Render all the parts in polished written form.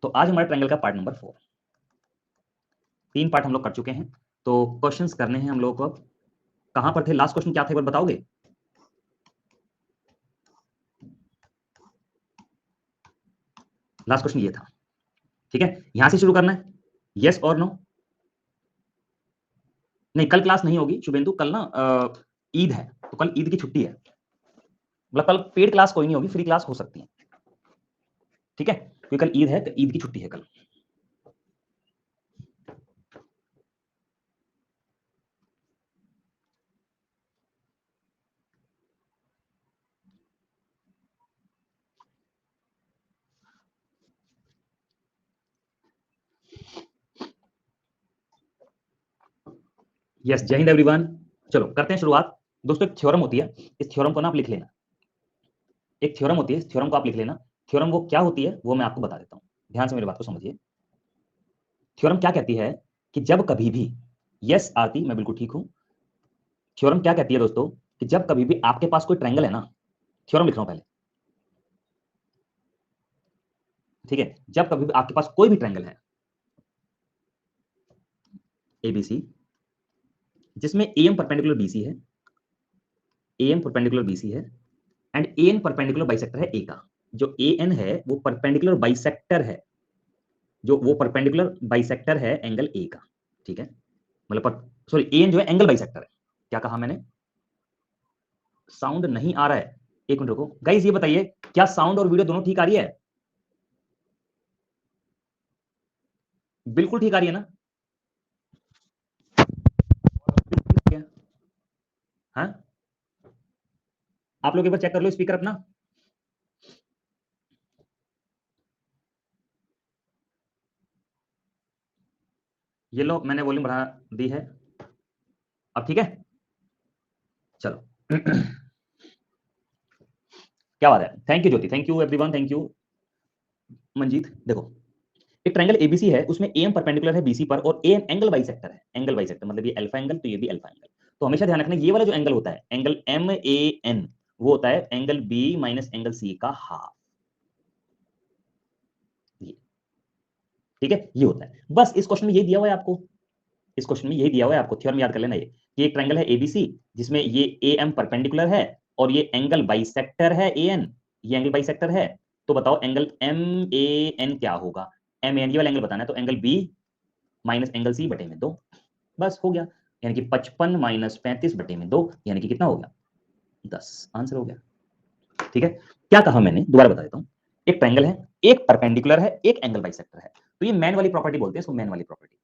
तो आज हमारे ट्रायंगल का पार्ट नंबर 4, 3 पार्ट हम लोग कर चुके हैं। तो क्वेश्चंस करने हैं हम लोग को। कहां पर थे? लास्ट क्वेश्चन क्या था, एक बार बताओगे? लास्ट क्वेश्चन ये था, ठीक है। यहां से शुरू करना है, यस और नो। नहीं, कल क्लास नहीं होगी शुभेंदु, कल ना ईद है, तो कल ईद की छुट्टी है, मतलब कल पेड क्लास कोई नहीं होगी, फ्री क्लास हो सकती है, ठीक है, क्योंकि कल ईद है, तो ईद की छुट्टी है कल। यस, जय हिंद एवरीवन। चलो करते हैं शुरुआत। दोस्तों एक थ्योरम होती है, इस थ्योरम को ना आप लिख लेना। एक थ्योरम होती है, इस थ्योरम को आप लिख लेना। थ्योरम वो क्या होती है वो मैं आपको बता देता हूं, ध्यान से मेरी बात को समझिए। थ्योरम क्या कहती है कि जब कभी भी, यस आरती मैं बिल्कुल ठीक हूं। थ्योरम क्या कहती है दोस्तों कि जब कभी भी आपके पास कोई ट्रायंगल है ना, थ्योरम लिख रहा हूं पहले, ठीक है। जब कभी भी आपके पास कोई भी ट्रायंगल है एबीसी, जिसमें एम परपेंडिकुलर बीसी है, एम परपेंडिकुलर बीसी है, एंड एन परपेंडिकुलर बाइसेक्टर है ए का। जो ए एन है वो परपेंडिकुलर बाइसेक्टर है, जो वो परपेंडिकुलर बाइसेक्टर है एंगल ए का, ठीक है। मतलब सॉरी, ए एन जो है एंगल बाइसेक्टर है। क्या कहा मैंने? साउंड नहीं आ रहा है, एक मिनट रुको गाइस, ये बताइए क्या साउंड और वीडियो दोनों ठीक आ रही है? बिल्कुल ठीक आ रही है ना? हाँ, आप लोग एक बार चेक कर लो स्पीकर अपना। ये लो, मैंने वॉल्यूम बढ़ा दी है, अब ठीक है। चलो क्या बात है, thank you Jyoti, thank you everyone, thank you Manjeet. देखो एक ट्रायंगल एबीसी है, उसमें एम परपेंडिकुलर है बीसी पर और ए एंगल बाइसेक्टर है। एंगल बाइसेक्टर मतलब ये अल्फा एंगल, तो ये भी अल्फा एंगल। तो हमेशा ध्यान रखना, ये वाला जो एंगल होता है एंगल एम ए एन, वो होता है angle b minus angle c का हाफ, ये, ठीक है, ये होता है। बस इस क्वेश्चन में ये दिया हुआ है आपको, इस क्वेश्चन में यही दिया हुआ है आपको, थ्योरम याद कर लेना। ये एक ट्रायंगल है एबीसी जिसमें ये ए एम परपेंडिकुलर है और ये एंगल बाइसेक्टर है ए एन, ये एंगल बाइसेक्टर है। तो बताओ एंगल एम ए एन क्या होगा? एम ए एन ये वाला एंगल बताना है, तो angle b minus angle c बटे में 2, बस हो गया। यानी कि 55 माइनस 35 बटे में 2, यानी कि कितना हो गया? 10, आंसर हो गया, ठीक है। क्या कहा मैंने, दोबारा बता देता हूं। एक ट्रायंगल है, एक परपेंडिकुलर है, एक एंगल बाइसेक्टर है, तो ये मैन वाली प्रॉपर्टी बोलते हैं इसको, मैन वाली प्रॉपर्टी,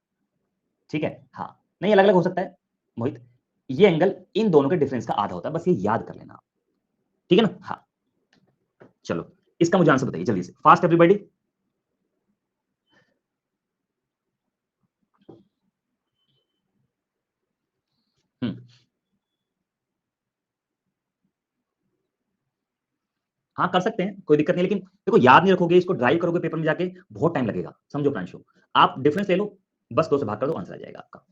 ठीक है। हाँ, नहीं अलग अलग हो सकता है मोहित, ये एंगल इन दोनों के डिफरेंस का आधा होता है, बस ये याद कर लेना, ठीक है ना। हाँ, चलो इसका मुझे आंसर बताइए जल्दी से, फास्ट एवरीबॉडी। हम्म, हाँ कर सकते हैं, कोई दिक्कत नहीं, लेकिन देखो याद नहीं रखोगे, इसको ड्राइव करोगे पेपर में जाके, बहुत टाइम लगेगा, समझो प्रांशु। आप डिफरेंस ले लो, बस 2 से भाग कर दो, आंसर आ जाएगा आपका।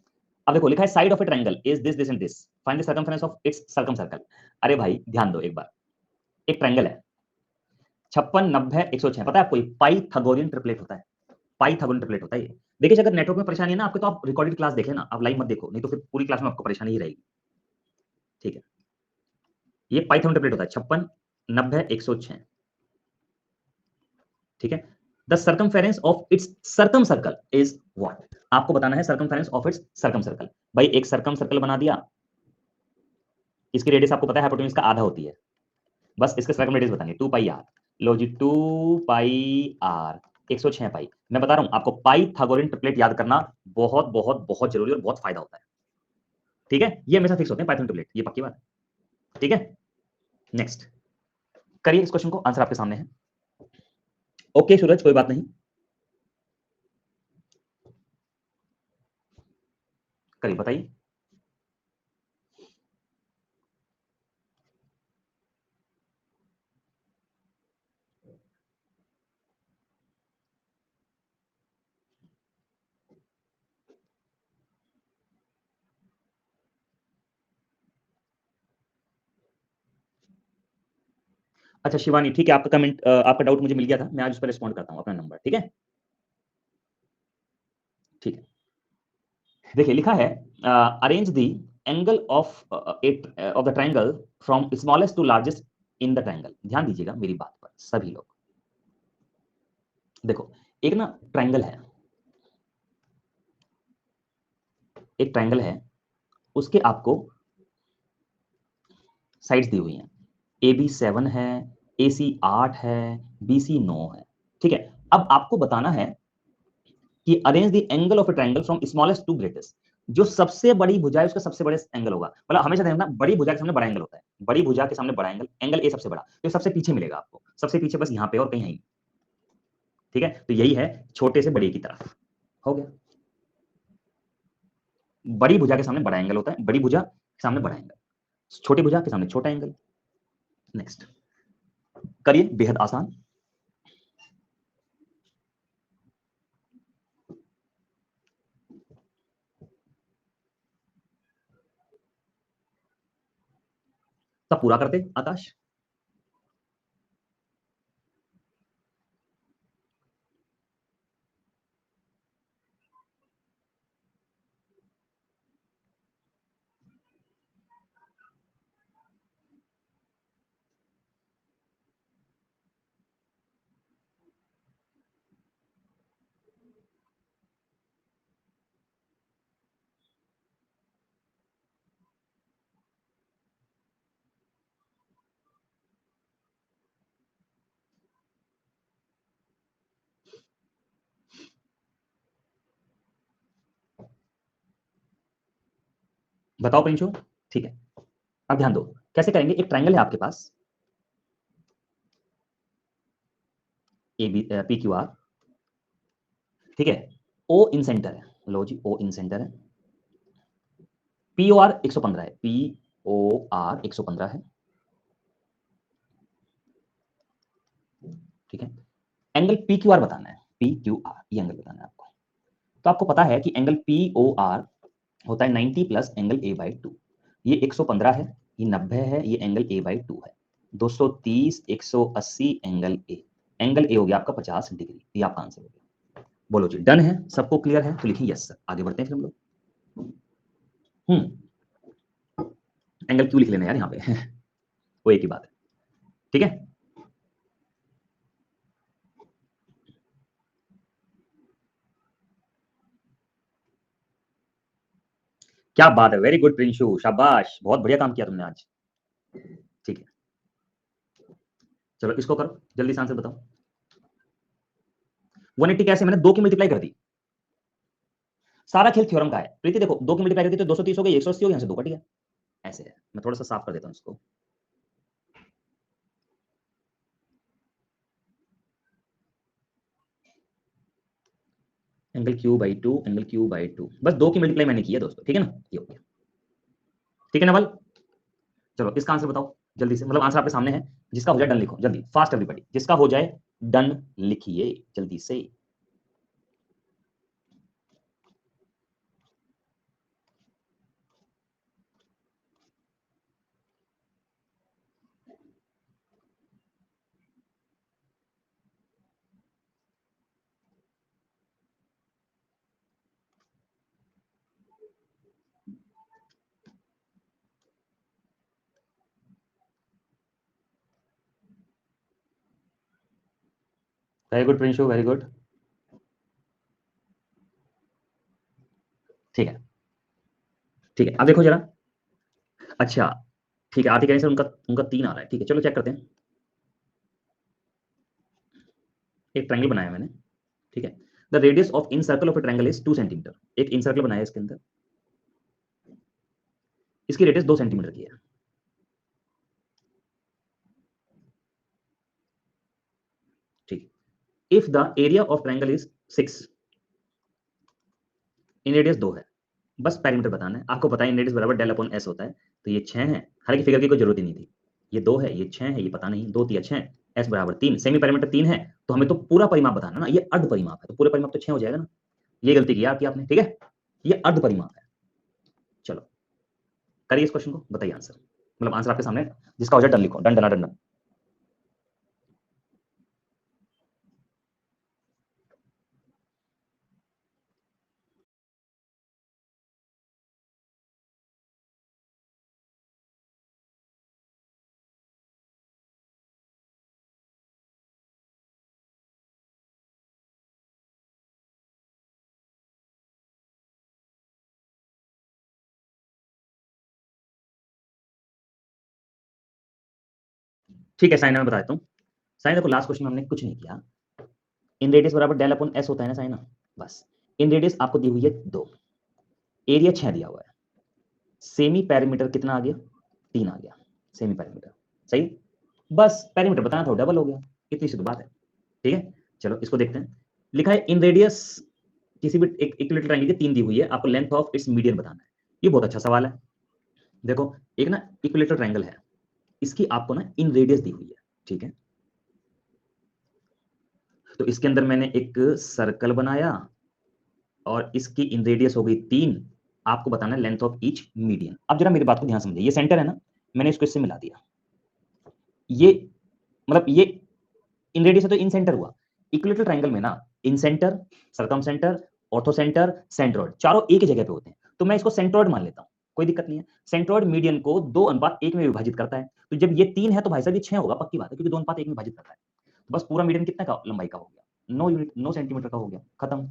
अब देखो लिखा है side of A triangle is this this and this, find the circumference of its circum circle. अरे भाई ध्यान दो एक बार, एक ट्रायंगल है 56 90 106, पता है आपको पाइथागोरियन ट्रिपलेट होता है, पाइथागोरियन ट्रिपलेट होता है ये। देखिए अगर नेटवर्क में परेशानी है ना आपके, तो आप रिकॉर्डेड क्लास देख लेना, आप लाइव मत देखो, नहीं तो फिर पूरी क्लास में आपको परेशानी ही रहेगी, ठीक है। ये पाइथागोरियन ट्रिपलेट होता है 56 90 106, ठीक है। The circumference of its circum circle is what? आपको बताना है circumference of its circum circle. भाई एक सर्कम सर्कल बना दिया, इसकी रेडियस आपको पता है हाइपोटेन्यूज का आधा होती है, बस इसके सर्कम रेडियस बतानी है 2 पाई are. Low ji 2 pi are 106 पाई। मैं बता रहा हूं आपको, पाइथागोरियन ट्रिपलेट याद करना बहुत बहुत बहुत जरूरी और बहुत फायदा होता है, ठीक है। ये हमेशा फिक्स होते हैं पाइथन ट्रिपलेट, ये पक्की बात है, ठीक है। नेक्स्ट करिए इस क्वेश्चन को, आंसर आपके सामने है। ओके सूरज, कोई बात नहीं, करिए बताइए। अच्छा शिवानी, ठीक है, आपका कमेंट, आपका डाउट मुझे मिल गया था, मैं आज उस पर रिस्पॉन्ड करता हूँ अपना नंबर, ठीक है। देखिए लिखा है arrange the angle of of the triangle from smallest to largest in the triangle. ध्यान दीजिएगा मेरी बात पर सभी लोग। देखो एक ना ट्रायंगल है, एक ट्रायंगल है, उसके आपको साइड्स दी हुई हैं। ए बी 7 है, ए सी 8 है, बी सी 9 है। ठीक है, अब आपको बताना है कि arrange the angle of a triangle from smallest to greatest. जो सबसे बड़ी भुजा है उसका सबसे बड़े एंगल होगा, मतलब हमेशा देखना बड़ी भुजा के सामने बड़ा एंगल होता है, बड़ी भुजा के सामने बड़ा एंगल, एंगल ए सबसे बड़ा, तो सबसे पीछे मिलेगा आपको, सबसे पीछे बस यहाँ पे और कहीं नहीं। ठीक है, तो यही है छोटे से बड़े की तरफ। हो गया, बड़ी भुजा के सामने बड़ा एंगल होता है, बड़ी भुजा के सामने बड़ा एंगल, छोटी भुजा के सामने छोटा एंगल। नेक्स्ट करिए, बेहद आसान। सब पूरा करते आकाश। बताओ प्रिंशु। ठीक है, अब ध्यान दो कैसे करेंगे। एक ट्रायंगल है आपके पास, A B P Q R. ठीक है, ओ इन सेंटर है, लो जी ओ इन सेंटर है। पी ओ आर 115 है, पी ओ आर 115 है। ठीक है, एंगल पी क्यू आर बताना है, पी क्यू आर ये एंगल बताना है आपको। तो आपको पता है कि एंगल पी ओ आर होता है 90 प्लस एंगल ए बाई 2। ये 115 है, ये 90 है, ये एंगल ए बाई 2 है। 230 180 एंगल ए, एंगल ए हो गया आपका 50 डिग्री। ये आपका आंसर हो गया। बोलो जी डन है, सबको क्लियर है तो लिखिए यस सर। आगे बढ़ते हैं फिर हम लोग। एंगल क्यों लिख लेना यार यहाँ पे वो एक ही बात है। ठीक है, क्या बात है, वेरी गुड प्रिंशु, शाबाश, बहुत बढ़िया काम किया तुमने आज। ठीक है, चलो इसको करो, जल्दी से आंसर बताओ। 180 कैसे, मैंने 2 की मल्टीप्लाई कर दी। सारा खेल थ्योरम का है प्रीति। देखो 2 की मल्टीप्लाई कर दी तो 230 हो गई, 180 हो गई, यहाँ से 2 कट गया। ऐसे है, मैं थोड़ा सा साफ कर देता हूँ इसको। Angle Q by 2, angle Q by 2, बस 2 की मल्टीप्लाई मैंने की है दोस्तों। ठीक है ना, ये हो गया। ठीक है नवल, चलो इसका आंसर बताओ जल्दी से, मतलब आंसर आपके सामने है। जिसका हो जाए डन लिखो जल्दी, फास्ट एवरीबॉडी, जिसका हो जाए डन लिखिए जल्दी से। Very good Prinshu, very good. ठीक है, ठीक है, अब देखो जरा। अच्छा, ठीक है, आते करें सर, उनका उनका 3 आ रहा है। ठीक है, चलो चेक करते हैं। एक ट्रायंगल बनाया मैंने। ठीक है, the radius of in circle of A triangle is 2 centimetre. एक इन सर्कल बनाया इसके अंदर, इसकी रेडियस 2 सेंटीमीटर की है। ठीक, if the area of triangle is 6, in radius 2 है। बस पैरामीटर बताना है आपको, पता है इन रेडियस बराबर डेल अपॉन एस होता है। तो ये 6 है, हालांकि फिगर की कोई जरूरत ही नहीं थी। ये 2 है, ये 6 है, ये पता नहीं, 2 3 6, एस बराबर 3, सेमी पैरामीटर 3 है। तो हमें तो पूरा परिमाप बताना ना, ये अर्ध परिमाप है तो पूरे परिमाप तो 6 हो जाएगा ना। ये गलती की आपकी आपने। ठीक है, ये अर्ध परिमाप है। चलो करिए इस क्वेश्चन को, बताइए आंसर, मतलब आंसर आपके सामने, जिसका हो जाए डन लिखो, डन डन डन। ठीक है, साइन मैं बता देता हूँ। साइन देखो लास्ट क्वेश्चन में हमने कुछ नहीं किया। इन रेडियस बराबर डेल अपॉन एस होता है ना साइन, बस। इन रेडियस आपको दी हुई है 2, एरिया 6 दिया हुआ है, सेमी पेरीमीटर कितना आ गया, 3 आ गया सेमी पेरीमीटर, सही। बस पेरीमीटर बताना था, डबल हो गया, इतनी सी तो बात है। ठीक है, चलो इसको देखते हैं। लिखा है इन रेडियस किसी भी एक इक्विलेटरल ट्रायंगल की 3 दी हुई है, आपको लेंथ ऑफ इट्स मीडियन बताना है। ये बहुत अच्छा सवाल है। देखो एक ना इक्विलेटरल ट्रायंगल है, इसकी आपको ना इन रेडियस दी हुई है, ठीक है। तो इसके अंदर मैंने एक सर्कल बनाया और इसकी इन रेडियस हो गई 3, आपको बताना है लेंथ ऑफ ईच मीडियन। अब जरा मेरी बात को ध्यान समझिए, ये सेंटर है ना, मैंने इसको इससे मिला दिया, ये मतलब ये इन रेडियस है तो इन सेंटर हुआ। इक्विलेटरल ट्रायंगल में ना incentre, circumcentre, orthocentre, centroid चारों एक ही जगह पे होते हैं, तो मैं इसको सेंट्रोइड मान लेता हूं, कोई दिक्कत नहीं है। सेंट्रोइड मीडियन को 2:1 में विभाजित करता है, तो जब ये 3 है तो भाई साहब ये 6 होगा, पक्की बात है, क्योंकि 2:1 में विभाजित करता है। बस पूरा मीडियन कितने का लंबाई का हो गया, 9 यूनिट, 9 सेंटीमीटर का हो गया, खत्म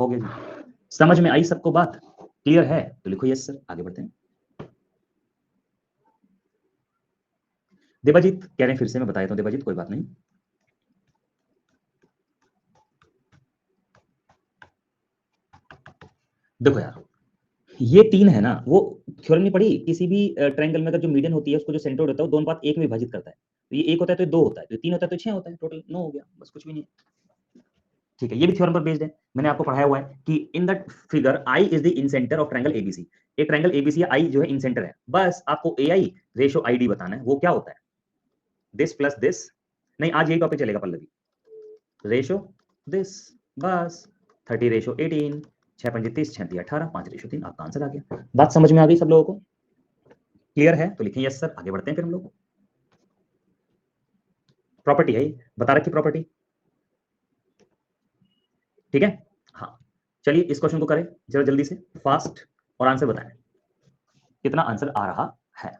हो गया जी। समझ में आई सबको बात, क्लियर है? तो लिखो यस सर, आगे बढ़ते हैं। देवाजीत कह रहे हैं फिर से, मैं बता देता हूं देवाजीत, कोई बात नहीं। देखो यार, ये 3 है ना, वो थ्योरम नहीं पढ़ी, किसी भी ट्रायंगल में अगर जो मीडियन होती है उसको जो सेंट्रोइड होता है वो 2:1 में विभाजित करता है, तो ये 1 होता है तो 2 होता है, तो 3 होता है तो 6 होता है, टोटल 9 हो गया, बस कुछ भी नहीं है। ठीक है, ये भी थ्योरम पर बेस्ड है, मैंने आपको पढ़ाया हुआ है कि in the figure I is the incentre of triangle ABC. एक ट्रायंगल एबीसी आई जो है इन सेंटर है, बस आपको एआई रेशो आईडी बताना है, वो क्या होता है, दिस प्लस दिस, नहीं आज यही टॉपिक चलेगा पल्लवी, रेशो दिस, बस 30:18, 6×5 = 30, 6×3 = 18, 5:3, आपका आंसर आ गया। बात समझ में आ गई सब लोगों को, क्लियर है? तो लिखें यस सर, आगे बढ़ते हैं फिर हम लोग। प्रॉपर्टी है, बता रखी प्रॉपर्टी, ठीक है। हाँ चलिए इस क्वेश्चन को करें जरा जल्दी से, फास्ट, और आंसर बताएं कितना आंसर आ रहा है।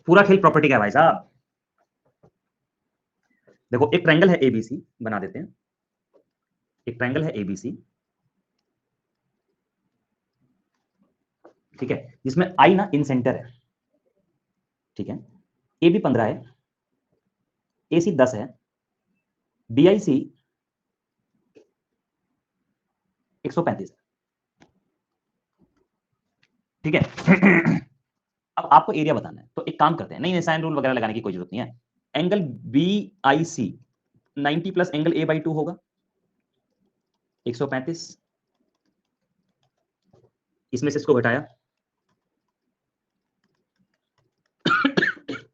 पूरा खेल प्रॉपर्टी का है भाई साहब। देखो एक ट्रायंगल है एबीसी, बना देते हैं, एक ट्रायंगल है एबीसी, ठीक है, जिसमें आई ना इन सेंटर है, ठीक है, ए बी 15 है, ए सी 10 है, बी आई सी 135 है, ठीक है। अब आपको एरिया बताना है, तो एक काम करते हैं, नहीं साइन रूल वगैरह लगाने की कोई जरूरत नहीं है। Angle b i c 90 plus angle A/2 होगा 135, इसमें से इसको घटाया,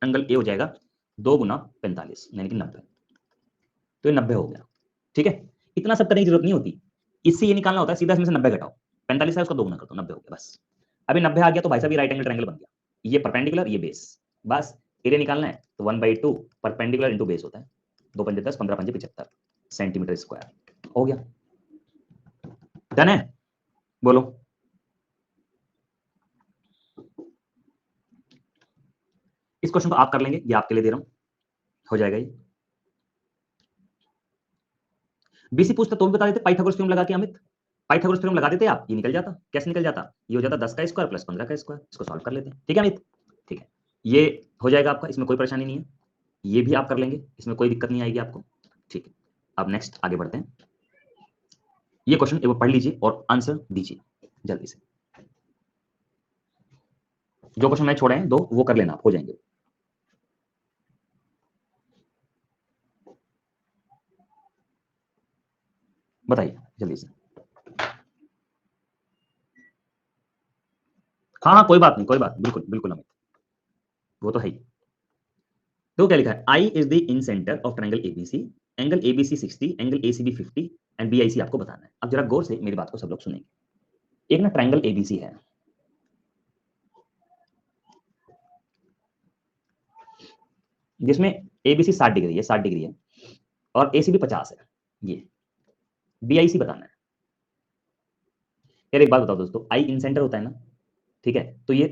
एंगल ए हो जाएगा 2 × 45 यानी कि 90, तो ये 90 हो गया, ठीक है। इतना सब करने की जरूरत नहीं होती, इससे ये निकालना होता है सीधा, इसमें से 90 घटाओ, 45 है उसका 2 गुना कर दो, 90 हो गया बस। अभी 90 आ गया तो भाई साहब ये राइट एंगल ट्रायंगल बन गया, ये परपेंडिकुलर ये बेस, बस एरिया निकालना है तो 1/2 परपेंडिकुलर इंटू बेस होता है, 2×5 = 10, 15×5 = 75 सेंटीमीटर स्क्वायर, हो गया। डन है, बोलो। इस क्वेश्चन को आप कर लेंगे, ये आपके लिए दे रहा हूं, हो जाएगा ये। बीसी पूछता तो भी बता देते, पाइथागोरस थ्योरम लगा के अमित, पाइथागोरस थ्योरम लगा देते आप, ये निकल जाता, कैसे निकल जाता, ये हो जाता 10 का स्क्वायर प्लस 15 का स्क्वायर, इसको सॉल्व कर लेते हैं, ठीक है अमित, ठीक है, ये हो जाएगा आपका, इसमें कोई परेशानी नहीं है, ये भी आप कर लेंगे, इसमें कोई दिक्कत नहीं आएगी आपको, ठीक है। अब नेक्स्ट आगे बढ़ते हैं, ये क्वेश्चन एक बार पढ़ लीजिए और आंसर दीजिए जल्दी से, जो क्वेश्चन मैं छोड़े हैं 2 वो कर लेना, आप हो जाएंगे। बताइए जल्दी से। हाँ हाँ कोई बात नहीं, कोई बात, बिल्कुल बिल्कुल अमित, वो तो है ही। तो क्या लिखा है, I is the incentre of triangle ABC, angle ABC 60, angle ACB 50 and BIC आपको बताना है। अब जरा गौर से मेरी बात को सब लोग सुनेंगे। एक ना ट्रायंगल एबीसी है, जिसमें एबीसी 60 डिग्री है, 60 डिग्री है और एसीबी 50 है। ये बीआईसी बताना है। यार एक बात बताओ दोस्तों, आई इन सेंटर होता है ना, ठीक है, तो ये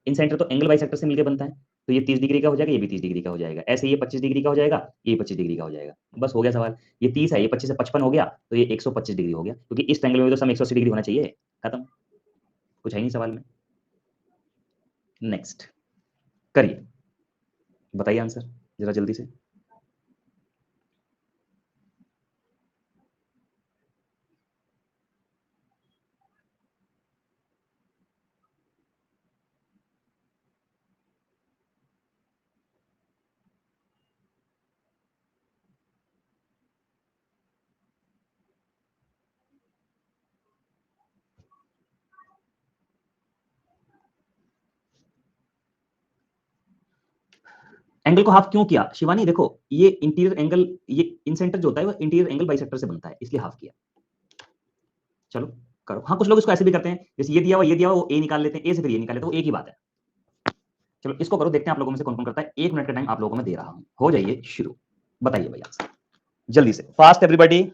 इन सेंटर तो एंगल बाई सेक्टर से मिलकर बनता है, तो ये 30 डिग्री का हो जाएगा, ये भी 30 डिग्री का हो जाएगा, ऐसे ये 25 डिग्री का हो जाएगा, ये 25 डिग्री का हो जाएगा। बस हो गया सवाल। ये 30 है, ये 25 से 55 हो गया, तो ये 125 डिग्री हो गया, क्योंकि इस ट्रायंगल में तो सम 180 डिग्री होना चाहिए। खत्म, कुछ है नहीं सवाल में। नेक्स्ट करिए, बताइए आंसर जरा जल्दी से। एंगल को हाफ क्यों किया शिवानी? देखो ये इंटीरियर एंगल, ये इन सेंटर जो होता है वो इंटीरियर एंगल बाइसेक्टर से बनता है, इसलिए हाफ किया। चलो करो। हाँ कुछ लोग इसको ऐसे भी करते हैं, जैसे ये दिया हुआ, ये दिया हुआ, वो ए निकाल लेते हैं, ए से फिर ये निकाल लेते हैं, वो एक ही बात है। चलो इसको करो, देखते हैं आप लोगों में से कौन कौन करता है। 1 मिनट का टाइम आप लोगों को मैं दे रहा हूं, हो जाइए शुरू। बताइए भैया आंसर जल्दी से, फास्ट एवरीबॉडी।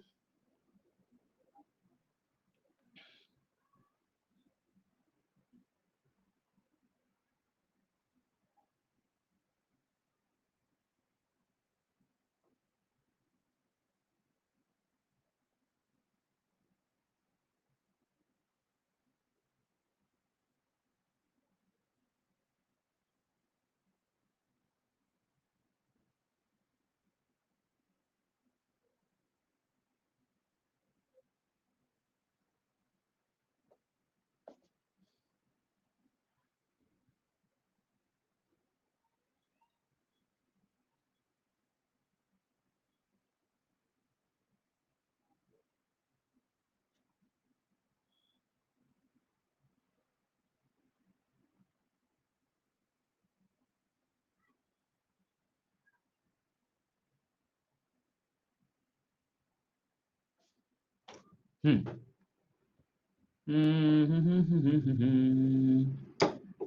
हम्म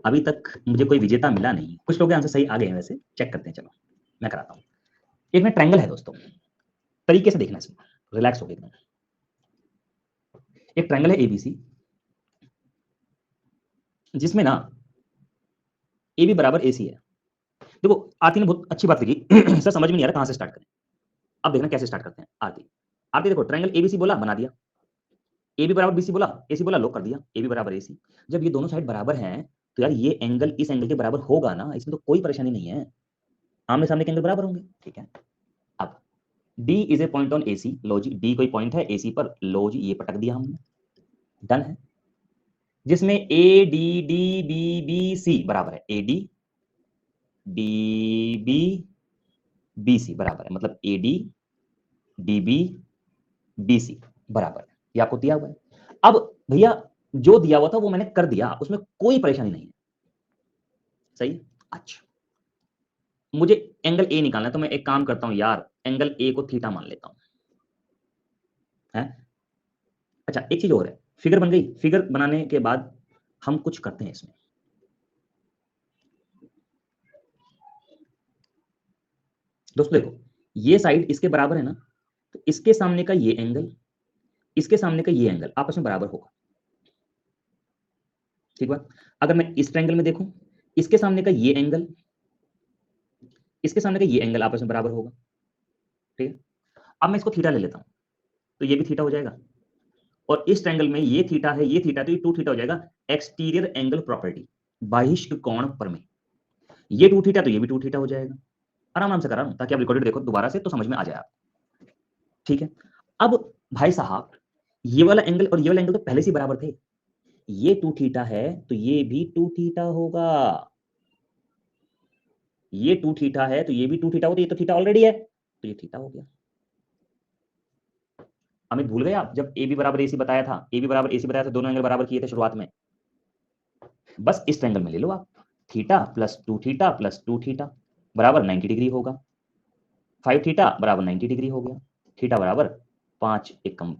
अभी तक मुझे कोई विजेता मिला नहीं। कुछ लोग आंसर सही आ गए हैं, वैसे चेक करते हैं। चलो मैं कराता हूँ। एक में ट्रायंगल है दोस्तों, तरीके से देखना इसमें, रिलैक्स हो गए एकदम। एक ट्रायंगल है एबीसी, जिसमें ना ए बी बराबर ए सी है। देखो आरती ने बहुत अच्छी बात कही सर समझ में नहीं आ रहा कहां से स्टार्ट करें। अब देखना कैसे स्टार्ट करते हैं। आरती, आरती देखो ट्रायंगल एबीसी बोला, बना दिया। ए बी बराबर बीसी बोला, एसी बोला, लॉक कर दिया। ए बी बराबर एसी। जब ये दोनों साइड बराबर हैं, तो यार ये एंगल इस एंगल के बराबर होगा ना, इसमें तो कोई परेशानी नहीं है। आमने सामने के एंगल बराबर होंगे, ठीक है। अब D is a point on AC, low G D कोई पॉइंट है एसी पर, लो जी ये पटक दिया हमने, डन है। जिसमें a d d b b c बराबर है, a d d b b c बराबर है, मतलब a d d b b c बराबर है। ये आपको दिया हुआ है। अब भैया जो दिया हुआ था वो मैंने कर दिया, उसमें कोई परेशानी नहीं है। सही। अच्छा मुझे एंगल ए निकालना है, तो मैं एक काम करता हूं यार, एंगल ए को थीटा मान लेता हूं है। अच्छा एक चीज और है, फिगर बन गई। फिगर बनाने के बाद हम कुछ करते हैं इसमें। दोस्तों देखो ये साइड इसके बराबर है ना, तो इसके सामने का ये एंगल, इसके सामने का ये एंगल आपस में बराबर होगा, ठीक है। अगर मैं इस ट्रायंगल में देखूं, इसके सामने का ये एंगल, इसके सामने का ये एंगल आपस में बराबर होगा, ठीक है। अब मैं इसको थीटा ले लेता हूं, तो ये भी थीटा हो जाएगा। और इस ट्रायंगल में ये थीटा है, ये थीटा, तो ये 2 थीटा हो जाएगा। एक्सटीरियर एंगल प्रॉपर्टी, बाह्य कोण प्रमेय, ये 2 थीटा तो ये भी 2 थीटा हो जाएगा। आराम आराम से करा रहा हूं ताकि आप रिकॉर्डेड देखो दोबारा से तो समझ में आ जाए आप, ठीक है। अब भाई साहब ये वाला एंगल और ये वाला एंगल तो पहले से बराबर थे। ये 2 थीटा है तो ये भी 2 थीटा होगा, ये 2 थीटा है तो ये भी 2 थीटा होगा, तो ये तो थीटा ऑलरेडी है, तो ये थीटा हो गया। अमित भूल गए आप जब ए बी बराबर एसी बताया था, ए बी बराबर एसी बताया था, दोनों एंगल बराबर किए थे शुरुआत में। बस इस ट्रायंगल में ले लो आप, theta plus 2 theta plus 2 theta बराबर 90 डिग्री होगा। 5 थीटा बराबर 90 डिग्री हो गया। थीटा बराबर 5 एकम,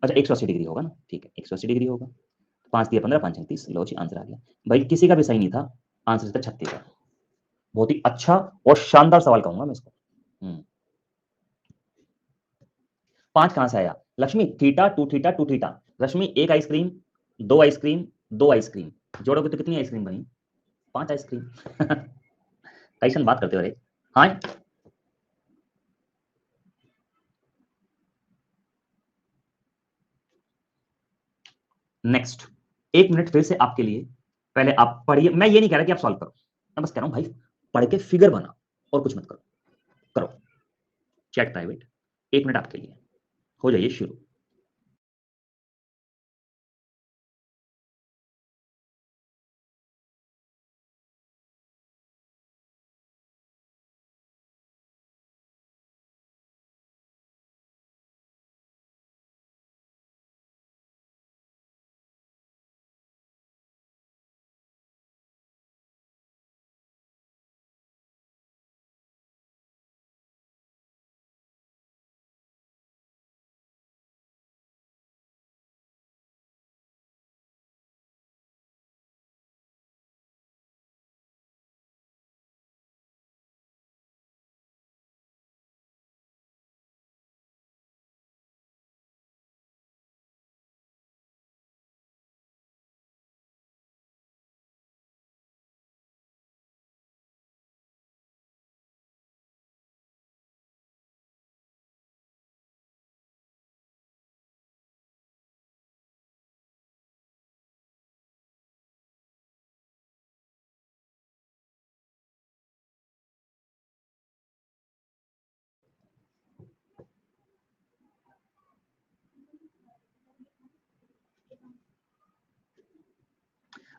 अच्छा 180 डिग्री होगा ना, ठीक है 180 डिग्री होगा। 5 दिया 15, 5 36, लो जी आंसर आ गया। भाई किसी का भी सही नहीं था, आंसर था 36 का। बहुत ही अच्छा और शानदार सवाल कहूंगा मैं इसको। 5 कहां से आया Lakshmi? Theta two theta. Rashmi एक आइसक्रीम, 2 आइसक्रीम, 2 आइसक्रीम, जोड़ोगे तो कितनी आइसक्रीम बनी? 5 आइसक्रीम। कैसन बात करते हो रे? हाँ, नेक्स्ट 1 मिनट फिर से आपके लिए। पहले आप पढ़िए, मैं ये नहीं कह रहा कि आप सॉल्व करो, मैं बस कह रहा हूं भाई पढ़ के फिगर बना और कुछ मत करो। करो चैट प्राइवेट, 1 मिनट आपके लिए, हो जाइए शुरू।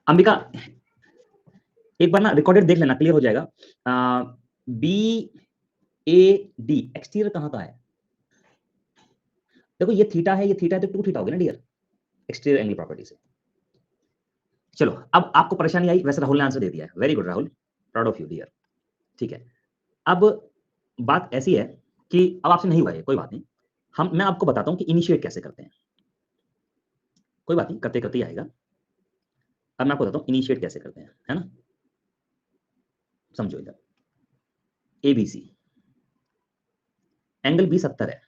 अंबिका एक बार ना रिकॉर्डेड देख लेना, क्लियर हो जाएगा। बी ए डी एक्सटीरियर कहां का है? देखो ये थीटा है, ये थीटा है, तो 2 थीटा हो गया ना डियर, एक्सटीरियर एंगल प्रॉपर्टी से। चलो अब आपको परेशानी आई, वैसे राहुल ने आंसर दे दिया है, very good Rahul, proud of you dear. ठीक है, अब बात ऐसी है कि अब आपसे नहीं हुआ है, कोई बात नहीं, मैं आपको बताता हूं कि इनिशिएट कैसे करते हैं। कोई बात नहीं, करते करते ही आएगा। अब मैं आपको बताता हूं इनिशिएट कैसे करते हैं, है ना? समझो इधर, एबीसी, एंगल बी 70 है,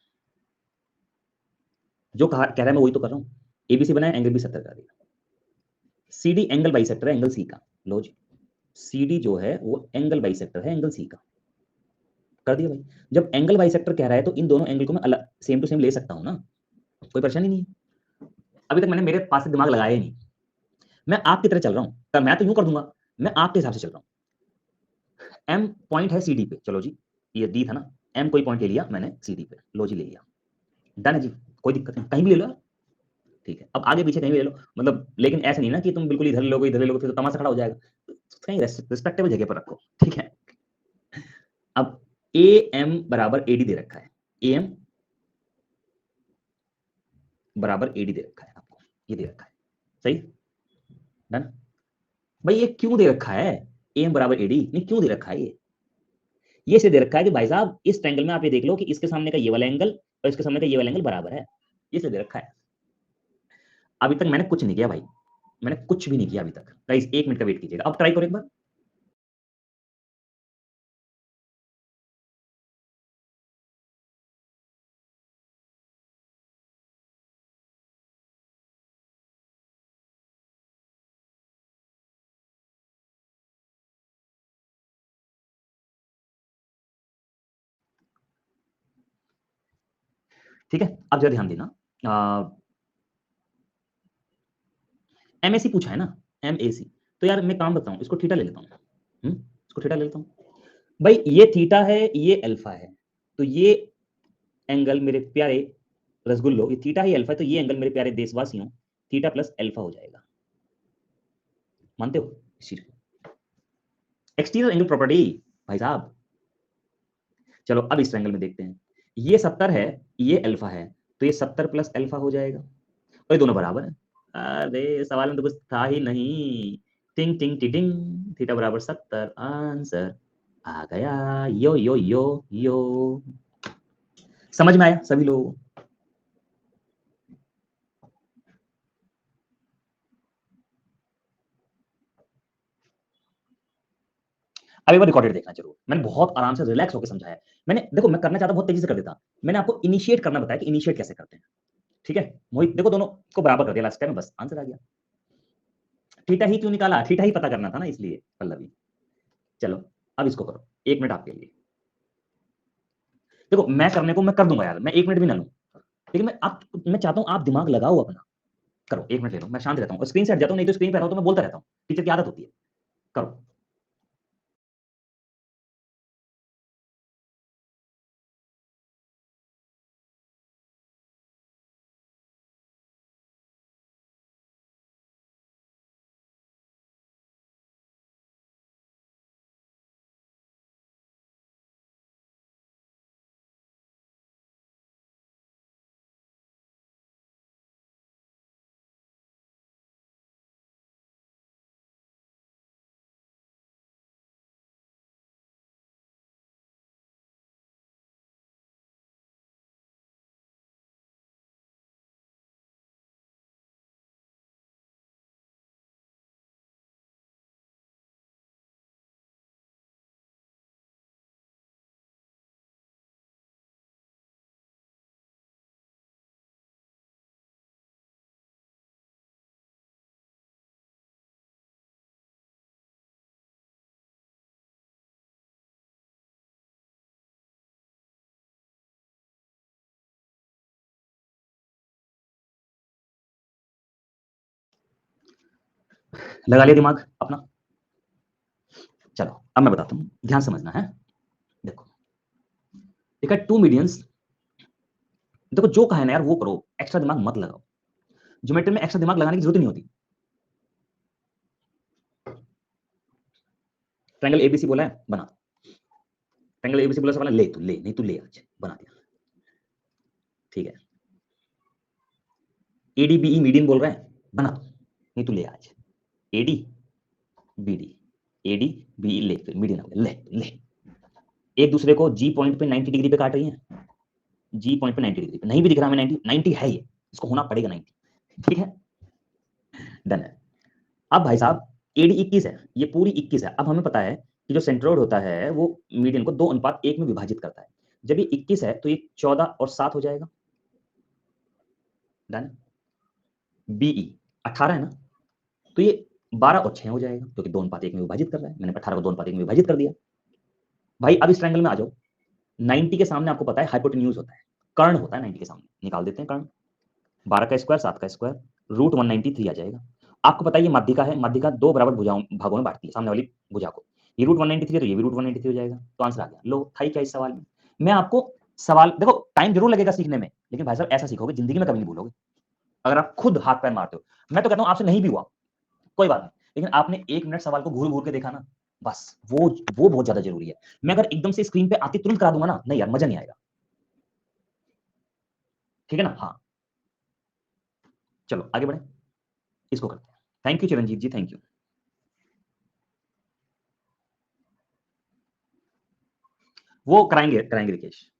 जो कह रहा है मैं वही तो कर रहा हूं। एबीसी बनाया, एंगल बी 70 कर दिया। सीडी एंगल बाइसेक्टर है एंगल सी का, लो जी, सीडी जो है वो एंगल बाइसेक्टर है एंगल सी का, कर दिया भाई। जब एंगल बाइसेक्टर कह रहा है तो इन दोनों एंगल को मैं अलग सेम टू सेम ले सकता हूं ना, कोई परेशानी नहीं है। अभी तक मैंने मेरे पास से दिमाग लगाया ही नहीं, मैं आपकी तरह चल रहा हूं, तो मैं तो यूं कर दूंगा, मैं आपके हिसाब से चल रहा हूं। एम पॉइंट है सीडी पे, चलो जी, ये डी था ना, एम कोई पॉइंट ले लिया मैंने सीडी पे, लो जी ले लिया, डन है जी, कोई दिक्कत नहीं, कहीं भी ले लो। ठीक है, अब आगे पीछे कहीं भी ले लो, मतलब लेकिन ऐसा नहीं ना कि तुम बिल्कुल इधर लोगे इधर लोगे, फिर तो तमाशा खड़ा हो जाएगा, कहीं रिस्पेक्टेबल जगह पर रखो, ठीक है। अब ए एम बराबर एडी दे रखा है, ए एम बराबर एडी दे रखा है आपको, ये दे रखा है, सही, डन। भाई ये क्यों दे रखा है, ए एम बराबर एडी नहीं क्यों दे रखा है ये से दे रखा है कि भाई साहब इस ट्रायंगल में आप ये देख लो कि इसके सामने का ये वाला एंगल और इसके सामने का ये वाला एंगल बराबर है, ये से दे रखा है। अभी तक मैंने कुछ नहीं किया भाई, मैंने कुछ भी नहीं किया अभी तक, गाइस 1 मिनट का वेट कीजिएगा, अब ट्राई करो एक बार। ठीक है, अब जरा ध्यान देना, एमएसी पूछा है ना, एमएसी, तो यार मैं काम बताऊं, इसको थीटा ले लेता हूं, इसको थीटा ले लेता हूं। भाई ये थीटा है, ये अल्फा है, तो ये एंगल मेरे प्यारे रसगुल्लो, ये थीटा ही अल्फा है, तो ये एंगल मेरे प्यारे देशवासियों थीटा प्लस अल्फा हो जाएगा, मानते हो इस चीज को? एक्सटीरियर एंगल प्रॉपर्टी भाई साहब। चलो अब इस ट्रायंगल में देखते हैं, ये 70 है, ये अल्फा है, तो ये 70 प्लस अल्फा हो जाएगा, और ये दोनों बराबर है। अरे सवाल में तो कुछ था ही नहीं, टिंग टिंग टिटिंग, थीटा बराबर 70, आंसर आ गया, यो यो यो यो। समझ में आया सभी लोग? अब एक बार रिकॉर्डेड देखना जरूर, मैंने बहुत आराम से रिलैक्स होकर समझाया है। मैंने देखो मैं करना चाहता बहुत तेजी से कर देता, मैंने आपको इनिशिएट करना बताया कि इनिशिएट कैसे करते हैं। ठीक है मोहित, देखो दोनों को बराबर कर दिया लास्ट टाइम, बस आंसर आ गया। थीटा ही क्यों निकाला, थीटा ही पता करना था ना इसलिए पल्लवी। चलो अब इसको करो, 1 मिनट आपके लिए। देखो मैं करने को मैं कर दूंगा यार, मैं 1 मिनट भी ना लूं, लेकिन मैं चाहता हूं आप दिमाग लगाओ अपना। करो 1 मिनट ले लो, मैं शांत रहता हूँ, स्क्रीन से हट जाता हूँ, नहीं तो स्क्रीन पे रहता हूँ तो मैं बोलता रहता हूँ, टीचर की आदत होती है। करो। लगा लिया दिमाग अपना। चलो अब मैं बताता हूँ, ध्यान समझना है। देखो देखा 2 मीडियंस, देखो जो कहा है ना यार वो करो, एक्स्ट्रा दिमाग मत लगाओ। ज्योमेट्री में एक्स्ट्रा दिमाग लगाने की जरूरत नहीं होती। ट्रायंगल एबीसी बोला है बना, ट्रायंगल एबीसी बोला से बना, ले तू ले, नहीं तू ले, आज बना दिया। ठीक है एडीबीई मीडियन बोल रहा है, बना, नहीं तू ले आज, एडी बीडी, एडी बी ले, फिर मीडियन हो गया, ले ले। एक दूसरे को जी पॉइंट पे 90 डिग्री पे काट रही है, जी पॉइंट पे 90 डिग्री पे, नहीं भी दिख रहा हमें 90 है ये, इसको होना पड़ेगा 90। ठीक है डन है। अब भाई साहब एडी 21 है, ये पूरी 21 है। अब हमें पता है कि जो सेंट्रोइड होता है वो मीडियन को 2:1 में विभाजित करता है। जब ये 21 है तो ये 14 और 7 हो जाएगा। डन। बीई 18 है ना, तो ये 12 और 6 हो जाएगा, क्योंकि 2:1 में विभाजित कर रहा है, मैंने 18 को 2:1 में विभाजित कर दिया। भाई अब इस ट्रायंगल में आ जाओ, 90 के सामने आपको पता है हाइपोटेन्यूज होता है, कर्ण होता है 90 के सामने, निकाल देते हैं कर्ण। 12 का स्क्वायर 7 का स्क्वायर, √193 आ जाएगा। आपको पता है ये माध्यिका है, माध्यिका 2 बराबर भुजाओं भागों में बांटती है सामने वाली भुजा को, ये √193 है तो ये भी √193 हो जाएगा, तो आंसर आ गया। लो था ही क्या इस सवाल में। मैं आपको सवाल देखो, टाइम जरूर लगेगा सीखने में, लेकिन भाई साहब ऐसा सीखोगे जिंदगी में कभी नहीं भूलोगे, अगर आप खुद हाथ पैर मारते हो। मैं तो कहता हूं आपसे नहीं भी हुआ कोई बात नहीं, लेकिन आपने 1 मिनट सवाल को घूर घूर के देखा ना, बस वो बहुत ज्यादा जरूरी है। मैं अगर एकदम से स्क्रीन पे आती तुरंत करा दूंगा ना, नहीं यार मजा नहीं आएगा। ठीक है ना, हाँ। चलो आगे बढ़े, इसको करते हैं। Thank you Chiranjit ji, thank you. वो कराएंगे कराएंगे रिकेश,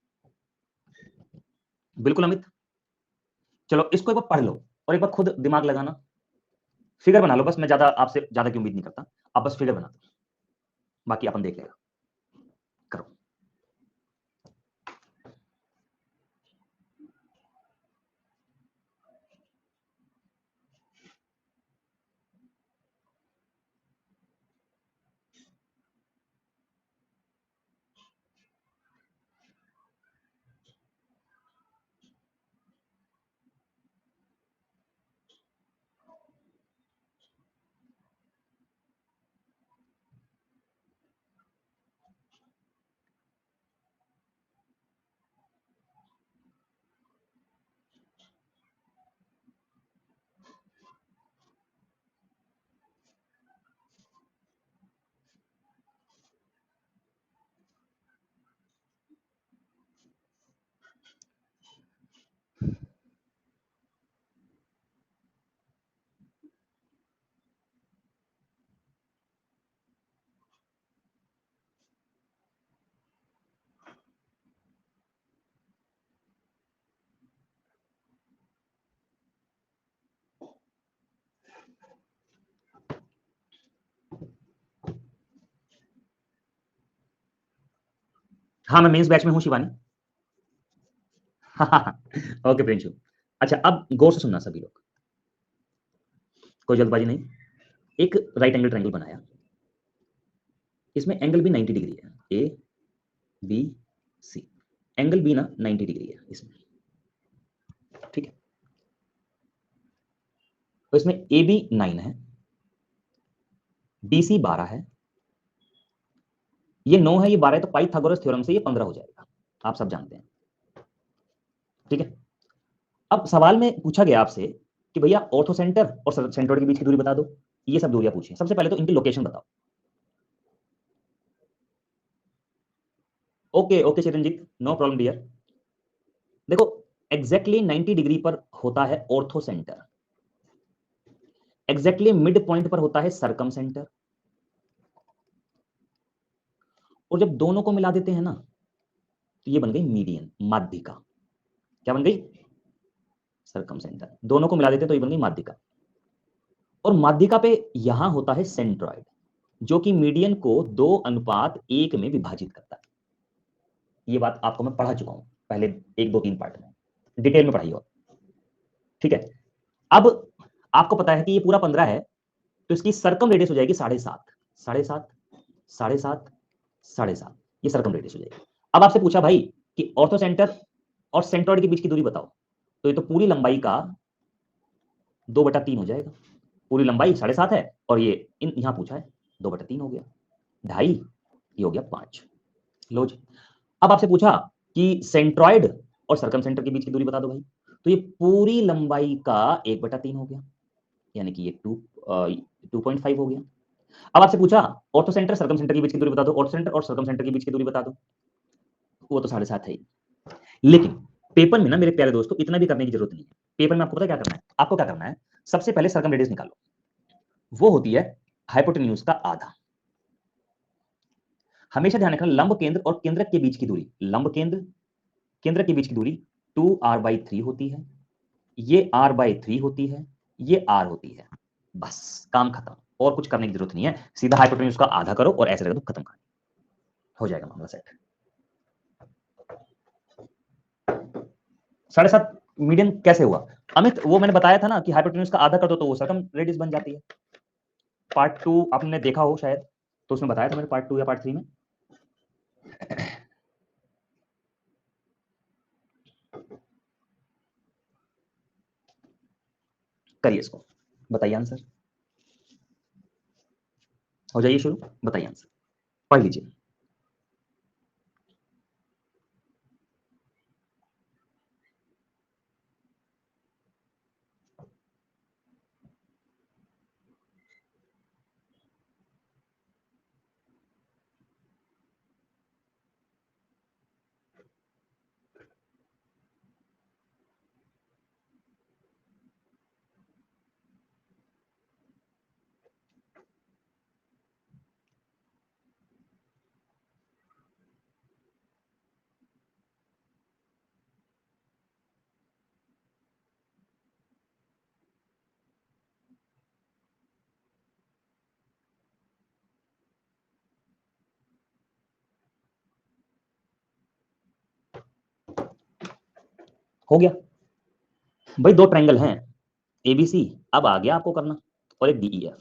बिल्कुल अमित। चलो इसको एक बार पढ़ लो और एक बार खुद दिमाग लगाना, फिगर बना लो बस, मैं ज्यादा आपसे ज्यादा की उम्मीद नहीं करता, आप बस फिगर बना दो, बाकी अपन देख लेगा। करो। हाँ, मैं मेंस बैच में हूँ शिवानी। ओके प्रिंशु। अच्छा, अब गौर से सुनना सभी लोग, कोई जल्दबाजी नहीं। एक राइट एंगल ट्रायंगल बनाया, इसमें एंगल भी 90 डिग्री है, ए बी सी, एंगल भी ना 90 डिग्री है इसमें, ठीक है। तो इसमें ए बी 9 है, बी सी 12 है, ये 9 है, ये 12 है, तो पाइथागोरस थ्योरम से ये 15 हो जाएगा, आप सब जानते हैं, ठीक है। अब सवाल में पूछा गया आपसे कि भैया ऑर्थो सेंटर और सेंट्रोइड के बीच की दूरी बता दो, ये सब दूरियां पूछी। सबसे पहले तो इनकी लोकेशन बताओ। Okay okay Chiranjit, no problem dear. देखो एग्जैक्टली 90 डिग्री पर होता है ortho centre, exactly mid point पर होता है सरकम सेंटर, और जब दोनों को मिला देते हैं ना तो ये बन गई मीडियन, माध्यिका। क्या बन गई? सरकम सेंटर। दोनों को मिला देते हैं तो ये बन गई माध्यिका, और माध्यिका पे यहां होता है सेंट्रॉइड, जो कि मीडियन को 2:1 में विभाजित करता है। ये बात आपको मैं पढ़ा चुका हूं पहले 1 2 3 पार्ट में, डिटेल में पढ़ाई हो, ठीक है। अब आपको पता है कि ये पूरा 15 है, तो इसकी सरकम रेडियस हो जाएगी 7.5, 7.5, 7.5, 7.5, ये सरकम रेडियस हो जाएगी। अब आपसे पूछा भाई कि ऑर्थो सेंटर और सेंट्रॉइड के बीच की दूरी बताओ, तो ये तो पूरी लंबाई का 2/3 हो जाएगा। पूरी लंबाई 7.5 है, और ये यहां पूछा है 2/3 हो गया, 2.5, ये हो गया 5। लो जी। अब आपसे पूछा कि सेंट्रॉइड और सरकम सेंटर के बीच की दूरी बता दो भाई, तो ये पूरी लंबाई का 1/3 हो गया, यानी कि ये 2.5 हो गया। अब आपसे पूछा ऑर्थो सेंटर सरकम सेंटर के बीच की दूरी बता दो, ऑर्थो सेंटर और सरकम सेंटर के बीच की दूरी बता दो, वो तो 7.5 है ही। लेकिन पेपर में ना मेरे प्यारे दोस्तों इतना भी करने की जरूरत नहीं है। पेपर में आपको पता क्या करना है? आपको क्या करना है, सबसे पहले सरकम रेडियस निकालो, वो होती है हाइपोटेन्यूज का आधा। हमेशा ध्यान रखना लंब केंद्र और केंद्रक के बीच की दूरी, लंब केंद्र केंद्रक के बीच की दूरी 2r/3 होती है, ये r/3 होती है, ये r होती है। बस काम खत्म, और कुछ करने की जरूरत नहीं है, सीधा हाइपोटेन्यूज का आधा करो और ऐसे रख दो, खत्म कहानी, हो जाएगा मामला सेट। 7.5 मीडियन कैसे हुआ अमित? वो मैंने बताया था ना कि हाइपोटेन्यूज का आधा कर दो तो वो सरकम रेडियस बन जाती है। पार्ट 2 आपने देखा हो शायद, तो उसमें बताया था मैंने पार्ट 2 या पार्ट 3 में। करिए इसको, बताइए आंसर, हो जाइए शुरू, बताइए आंसर, पढ़ लीजिए। हो गया भाई, दो ट्रायंगल हैं एबीसी, अब आ गया आपको करना, और एक डीईएफ,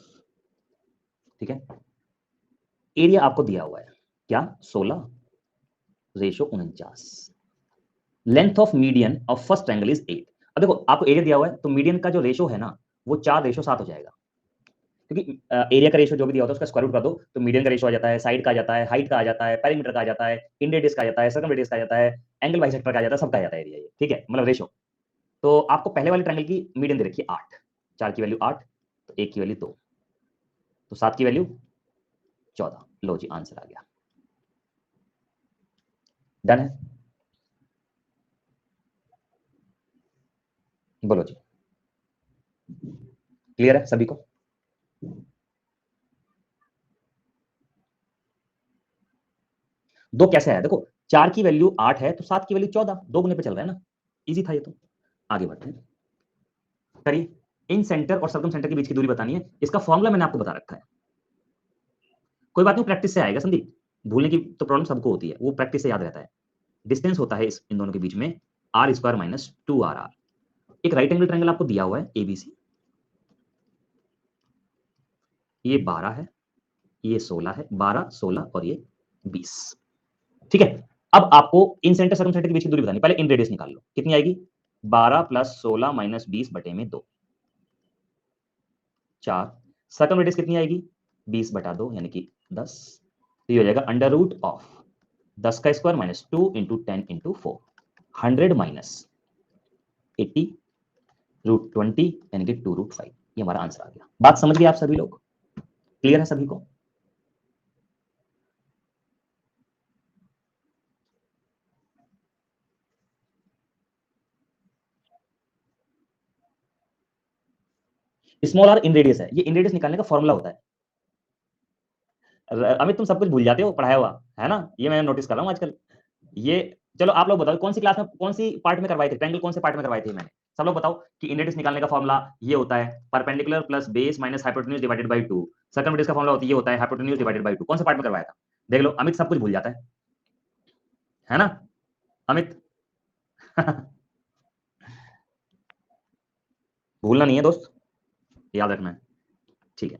ठीक है। एरिया आपको दिया हुआ है क्या? 16:49। Length of median of first triangle is 8। अब देखो आपको एरिया दिया हुआ है, तो मीडियन का जो रेशो है ना वो 4:7 हो जाएगा, क्योंकि एरिया का रेशो जो भी दिया होता है उसका स्क्वायर रूट कर दो, तो मीडियन का रेशो आ जाता है, साइड का आ जाता है, हाइट का आ जाता है, पेरीमीटर का आ जाता है, इन रेडियस का आ जाता है, सर्कम रेडियस का आ जाता है, एंगल बाइसेक्टर का आ जाता है, सबका आ जाता है एरिया ये, ठीक है, मतलब रेशो। तो आपको पहले वाले ट्रायंगल की मीडियन दे रखी है 8, 4 की वैल्यू 8, तो 1 की वैल्यू 2, तो 7 की वैल्यू 14। लो जी आंसर आ गया, डन है। बोलो जी, क्लियर है सभी को? दो कैसे आया? देखो 4 की वैल्यू 8 है तो 7 की वैल्यू 14, दो गुने पे चल रहा है ना, इजी था ये तो। आगे बढ़ते हैं, करिए। इन सेंटर और सर्कम सेंटर के बीच की दूरी बतानी है, इसका फॉर्मूला मैंने आपको बता रखा है, कोई बात नहीं, प्रैक्टिस से आएगा संदीप। भूलने की तो प्रॉब्लम सबको होती है, वो प्रैक्टिस से याद रहता है। डिस्टेंस होता है इन दोनों के बीच में आर स्क्वायर माइनस 2RR। एक राइट एंगल ट्रायंगल आपको दिया हुआ है एबीसी, ये 12 है, ये 16 है, 12 16 और ये 20। ठीक है, अब आपको इन सेंटर सर्कमसेंटर के बीच की दूरी बतानी, पहले इन रेडियस निकाल लो, कितनी आएगी 12 प्लस 16 माइनस 20 बटे में 2, 4। सर्कम रेडियस कितनी आएगी 20 बटा 2 यानी कि 10। तो ये हो जाएगा अंडर रूट ऑफ 10 का square minus 2 into 10 into 4, 100 minus 80 root 20 यानी कि 2 रूट 5। ये हमारा आंसर आ गया। बात समझ गए आप सभी लोग? क्लियर है सभी को? स्मॉल आर इन रेडियस है, ये इन रेडियस निकालने का फॉर्मूला होता है। अमित तुम सब कुछ भूल जाते हो पढ़ाया हुआ, है ना? ये मैं नोटिस कर रहा हूँ आजकल। ये चलो आप लोग बताओ कौन सी क्लास में कौन सी पार्ट में करवाए थे ट्रायंगल, कौन से पार्ट में करवाए थे मैंने? सब लोग बताओ कि इन रेडियस निकालने का फॉर्मूला ये होता है perpendicular plus base minus hypotenuse divided by 2। Circum radius का फॉर्मूला होता है ये होता है हाइपोटेन्यूज डिवाइडेड बाय 2। कौन से पार्ट में करवाया था? देख लो अमित सब कुछ भूल जाता है ना अमित? भूलना नहीं है दोस्त, याद रखना है। ठीक है,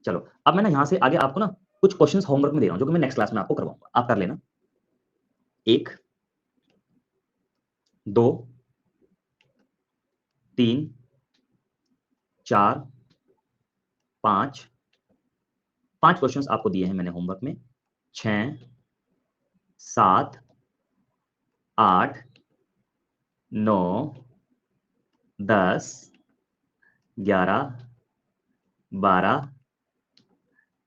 चलो अब मैं ना यहां से आगे आपको ना कुछ क्वेश्चंस होमवर्क में दे रहा हूं जो कि मैं नेक्स्ट क्लास में आपको करवाऊंगा, आप कर लेना। 1 2 3 4 5 5 क्वेश्चंस आपको दिए हैं मैंने होमवर्क में। 6 7 8 9 10 11 12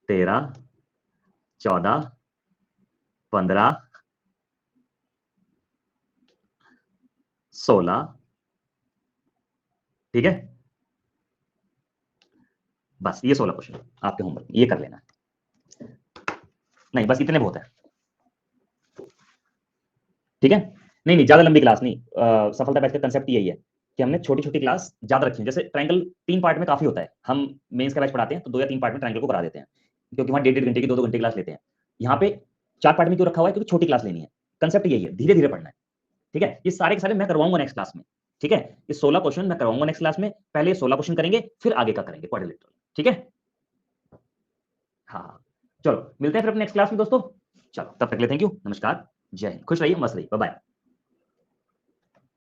13 14 15 16। ठीक है, बस ये 16 क्वेश्चन आपके होमवर्क ये कर लेना। नहीं बस इतने बहुत है। ठीक है, नहीं नहीं ज्यादा लंबी क्लास नहीं। सफलता बैच का कंसेप्ट यही है कि हमने छोटी छोटी क्लास ज्यादा रखी है। जैसे ट्रायंगल 3 पार्ट में काफी होता है, हम मेंस का बैच पढ़ाते हैं तो 2 या 3 पार्ट में ट्रायंगल को करा देते हैं, क्योंकि वहां 1.5 घंटे की 2 घंटे क्लास लेते हैं। यहाँ पे 4 पार्ट में क्यों रखा हुआ है? क्योंकि छोटी क्लास लेनी है। कंसेप्ट यही है, धीरे धीरे पढ़ना है। ठीक है, ये सारे के सारे मैं करवाऊंगा नेक्स्ट क्लास में। ठीक है, ये 16 क्वेश्चन मैं करवाऊंगा नेक्स्ट क्लास में। पहले 16 क्वेश्चन करेंगे फिर आगे का करेंगे क्वाड्रिलेटरल। ठीक है, हाँ चलो मिलते हैं फिर अपने नेक्स्ट क्लास में दोस्तों। चलो तब तक के लिए थैंक यू, नमस्कार, जय हिंद, खुश रहिए, मस्त रहिए, बाय बाय।